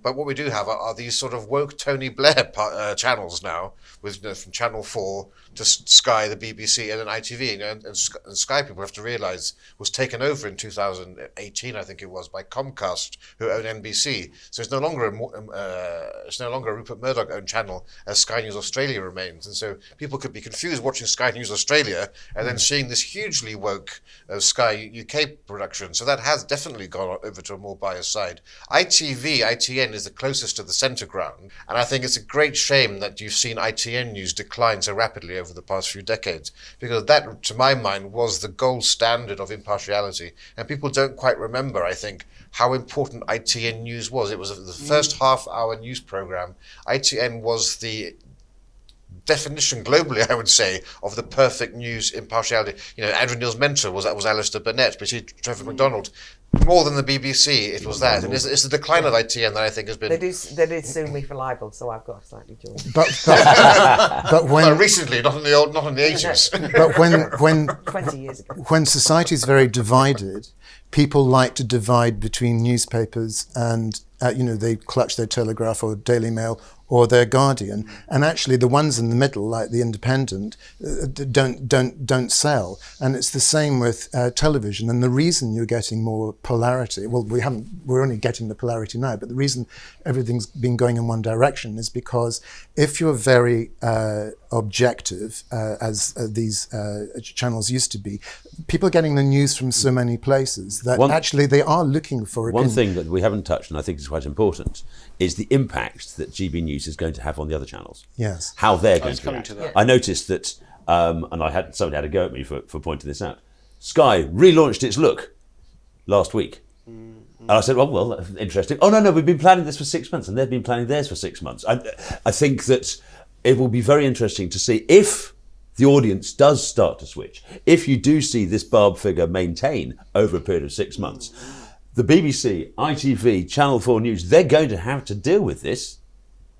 But what we do have are these sort of woke Tony Blair channels now, with from Channel 4 to Sky, the BBC, and then ITV. And Sky, people have to realise, was taken over in 2018, I think it was, by Comcast, who own NBC. So it's no longer a Rupert Murdoch-owned channel, as Sky News Australia remains. And so people could be confused watching Sky News Australia and then seeing this hugely woke Sky UK production. So that has definitely gone over to a more biased side. ITN is the closest to the centre ground, and I think it's a great shame that you've seen ITN news decline so rapidly over the past few decades, because that, to my mind, was the gold standard of impartiality. And people don't quite remember, I think, how important ITN news was. It was the first half-hour news programme. ITN was the definition globally, I would say, of the perfect news impartiality. Andrew Neil's mentor was Alistair Burnett, but Trevor MacDonald. More than the BBC, it was that. And it's the decline of ITN that I think has been... They did sue me for libel, so I've got a slightly joy. But when... Well, recently, not in the 80s. But when 20 years ago. When society is very divided, people like to divide between newspapers and, they clutch their Telegraph or Daily Mail or their Guardian, and actually the ones in the middle, like the Independent, don't sell. And it's the same with television. And the reason you're getting more polarity, well, we're only getting the polarity now, but the reason everything's been going in one direction is because if you're very objective, as these channels used to be, people are getting the news from so many places that actually they are looking for opinion. One thing that we haven't touched, and I think is quite important, is the impact that GB News is going to have on the other channels. Yes. How they're going to react. To that. I noticed that, and somebody had a go at me for pointing this out. Sky relaunched its Look last week. And I said, well, that's interesting. Oh, no, we've been planning this for 6 months, and they've been planning theirs for 6 months. I think that it will be very interesting to see if the audience does start to switch. If you do see this Barb figure maintain over a period of 6 months, the BBC, ITV, Channel 4 News, they're going to have to deal with this.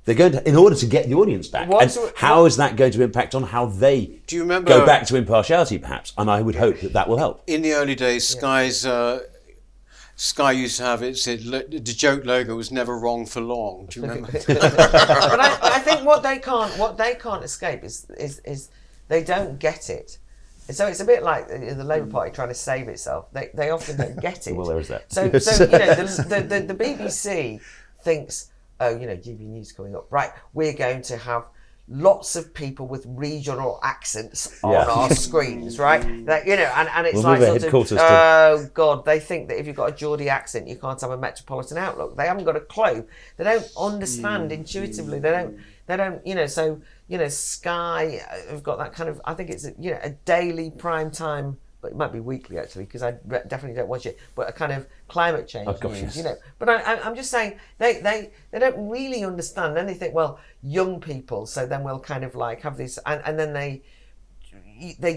They're going to, in order to get the audience back. How is that going to impact on how they go back to impartiality, perhaps? And I would hope that will help. In the early days, Sky used to have the joke logo was never wrong for long. Do you remember? But I think what they can't escape is they don't get it. So it's a bit like the Labour Party trying to save itself. They often don't get it. Well, there is that. So the BBC thinks, GB News coming up. Right, we're going to have lots of people with regional accents on our screens, right? That, and it's like sort of, oh God, they think that if you've got a Geordie accent, you can't have a metropolitan outlook. They haven't got a clue. They don't understand intuitively. They don't. So Sky have got that kind of. I think it's a daily prime time. But it might be weekly actually, because I definitely don't watch it. But a kind of climate change news, But I'm just saying they don't really understand anything. Well, young people, so then we'll kind of like have this, and then they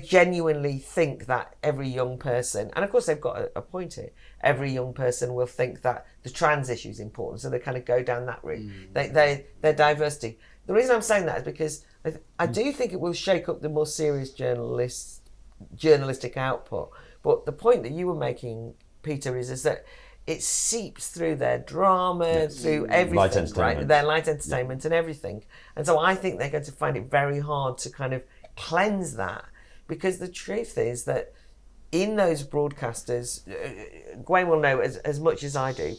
genuinely think that every young person, and of course they've got a point here. Every young person will think that the trans issue is important, so they kind of go down that route. Their diversity. The reason I'm saying that is because I do think it will shake up the more serious journalistic output. But the point that you were making, Peter, is that it seeps through their drama, through everything, right? Their light entertainment and everything. And so I think they're going to find it very hard to kind of cleanse that, because the truth is that in those broadcasters, Gawain will know as much as I do,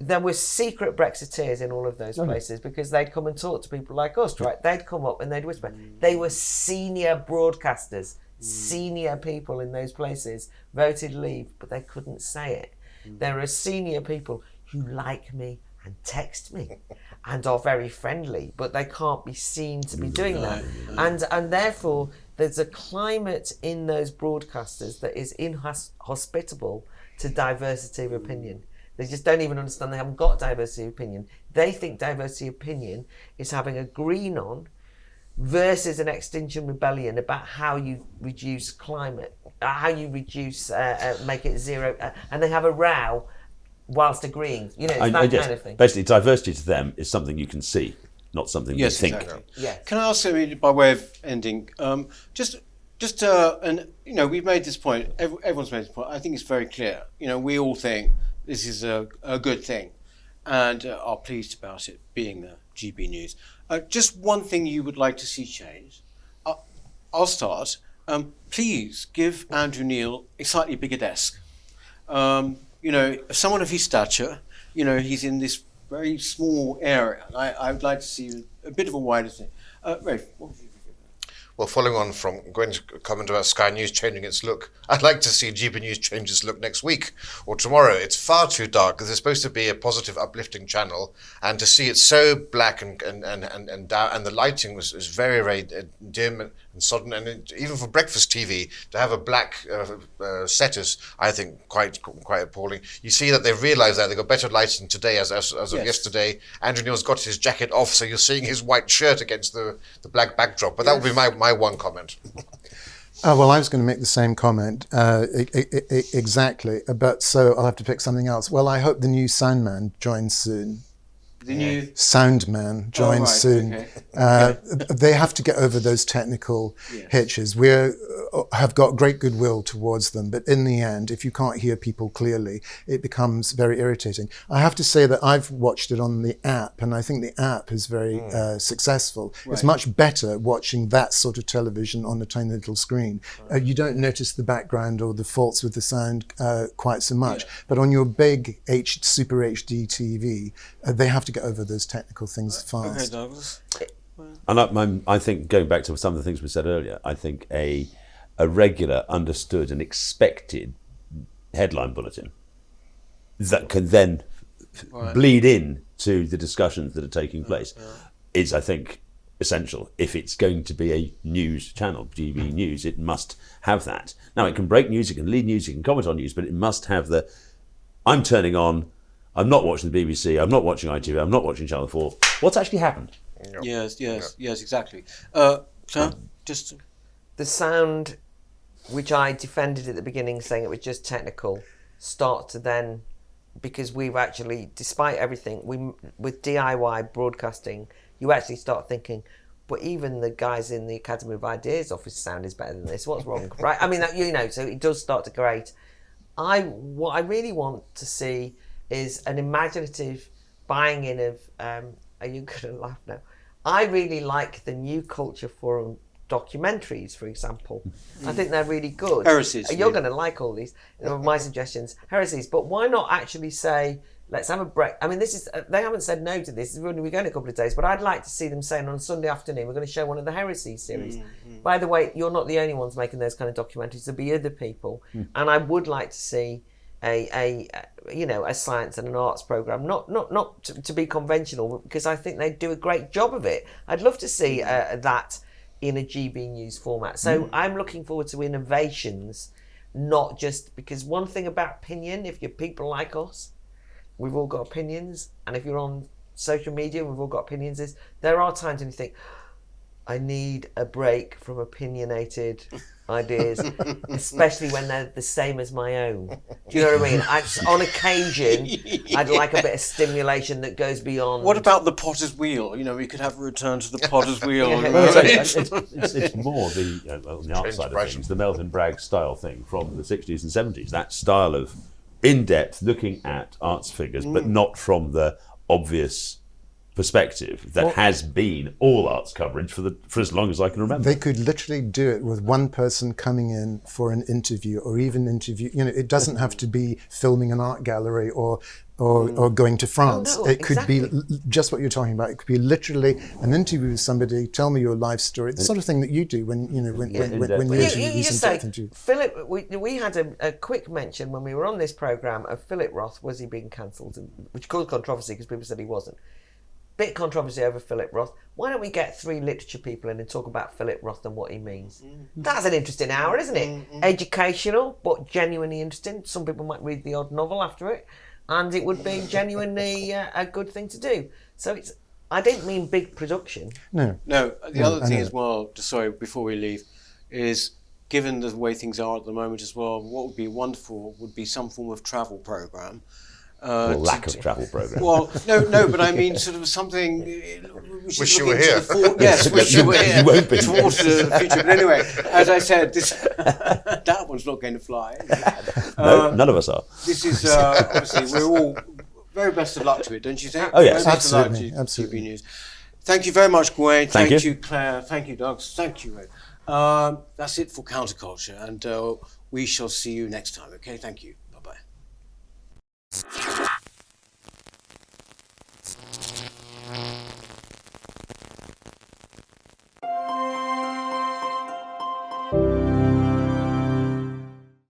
there were secret Brexiteers in all of those places, because they'd come and talk to people like us, right? They'd come up and they'd whisper. They were senior broadcasters. Senior people in those places voted leave, but they couldn't say it. There are senior people who like me and text me and are very friendly, but they can't be seen to be doing that. And therefore, there's a climate in those broadcasters that is inhospitable to diversity of opinion. They just don't even understand they haven't got diversity of opinion. They think diversity of opinion is having a green on versus an Extinction Rebellion about how you reduce climate, how you reduce, make it zero, and they have a row whilst agreeing. You know, it's that kind of thing. Basically, diversity to them is something you can see, not something you think. Exactly. Yes. Can I ask you, by way of ending, and you know, we've made this point. Everyone's made this point. I think it's very clear. You know, we all think this is a good thing, and are pleased about it being the GB News. Just one thing you would like to see changed. I'll start. Please give Andrew Neil a slightly bigger desk. You know, someone of his stature, you know, he's in this very small area. I would like to see a bit of a wider thing. Rafe, what would you think? Well, following on from Gwen's comment about Sky News changing its look, I'd like to see GB News change its look next week or tomorrow. It's far too dark because it's supposed to be a positive, uplifting channel, and to see it so black and down, and the lighting was very, very dim and sodden, and even for breakfast TV to have a black set is, I think, quite appalling. You see that they've realised that they've got better lighting today as of yesterday. Andrew Neil's got his jacket off, so you're seeing his white shirt against the black backdrop. But that would be my one comment. Well, I was going to make the same comment exactly, but so I'll have to pick something else. Well, I hope the new Soundman joins soon. The new Soundman joins soon. Okay. They have to get over those technical hitches. We have got great goodwill towards them, but in the end, if you can't hear people clearly, it becomes very irritating. I have to say that I've watched it on the app, and I think the app is very successful. Right. It's much better watching that sort of television on a tiny little screen. You don't notice the background or the faults with the sound quite so much, but on your big Super HD TV, they have to get over those technical things fast. Okay, Douglas. And I think, going back to some of the things we said earlier, I think a regular, understood and expected headline bulletin that can then bleed in to the discussions that are taking place is, I think, essential. If it's going to be a news channel, GB News, it must have that. Now, it can break news, it can lead news, it can comment on news, but it must have the, I'm turning on, I'm not watching the BBC, I'm not watching ITV, I'm not watching Channel 4. What's actually happened? Yes, exactly. So, just The sound, which I defended at the beginning, saying it was just technical, start to then, because we've actually, despite everything, with DIY broadcasting, you actually start thinking, but even the guys in the Academy of Ideas office sound is better than this. What's wrong, right? I mean, you know, so it does start to grate. What I really want to see is an imaginative buying in of, are you going to laugh now? I really like the New Culture Forum documentaries, for example. I think they're really good. Heresies. You're going to like all these. My suggestions, heresies. But why not actually say, let's have a break? I mean, this is, they haven't said no to this. We're going in a couple of days, but I'd like to see them saying on Sunday afternoon, we're going to show one of the heresies series. By the way, you're not the only ones making those kind of documentaries. There'll be other people. And I would like to see a science and an arts program, not to be conventional, because I think they do a great job of it. I'd love to see that in a GB News format. So I'm looking forward to innovations, not just because one thing about opinion, if you're people like us, we've all got opinions, and if you're on social media, we've all got opinions, is there are times when you think, I need a break from opinionated ideas, especially when they're the same as my own. Do you know what I mean? On occasion, I'd like a bit of stimulation that goes beyond. What about the potter's wheel? You know, we could have a return to the potter's wheel. It's more on the art side of things, the Melvin Bragg style thing from the 60s and 70s, that style of in-depth looking at arts figures, but not from the obvious perspective that has been all arts coverage for as long as I can remember. They could literally do it with one person coming in for an interview, or even interview. You know, it doesn't have to be filming an art gallery or going to France. Oh, no, it could exactly. be just what you're talking about. It could be literally an interview with somebody. Tell me your life story. The sort of thing that you do when you just say, Philip. We had a quick mention when we were on this program of Philip Roth. Was he being cancelled? Which caused controversy because people said he wasn't. bit of controversy over Philip Roth. Why don't we get 3 literature people in and talk about Philip Roth and what he means? That's an interesting hour, isn't it? Educational, but genuinely interesting. Some people might read the odd novel after it, and it would be genuinely a good thing to do. So it's. I didn't mean big production. No. The other thing as well, just sorry, before we leave, is given the way things are at the moment as well, what would be wonderful would be some form of travel program. Lack of travel program. Well, no, but I mean sort of something. Wish you were here. Yes, wish you were here. You won't be. Towards the future. But anyway, as I said, this that one's not going to fly. No, none of us are. This is obviously we're all very best of luck to it, don't you think? Oh yes, very best of luck absolutely, to absolutely. GB News. Thank you very much, Gawain. Thank Thank you. you, Claire. Thank you, Doug. Thank you, Ray. That's it for Counterculture, and we shall see you next time. Okay, thank you.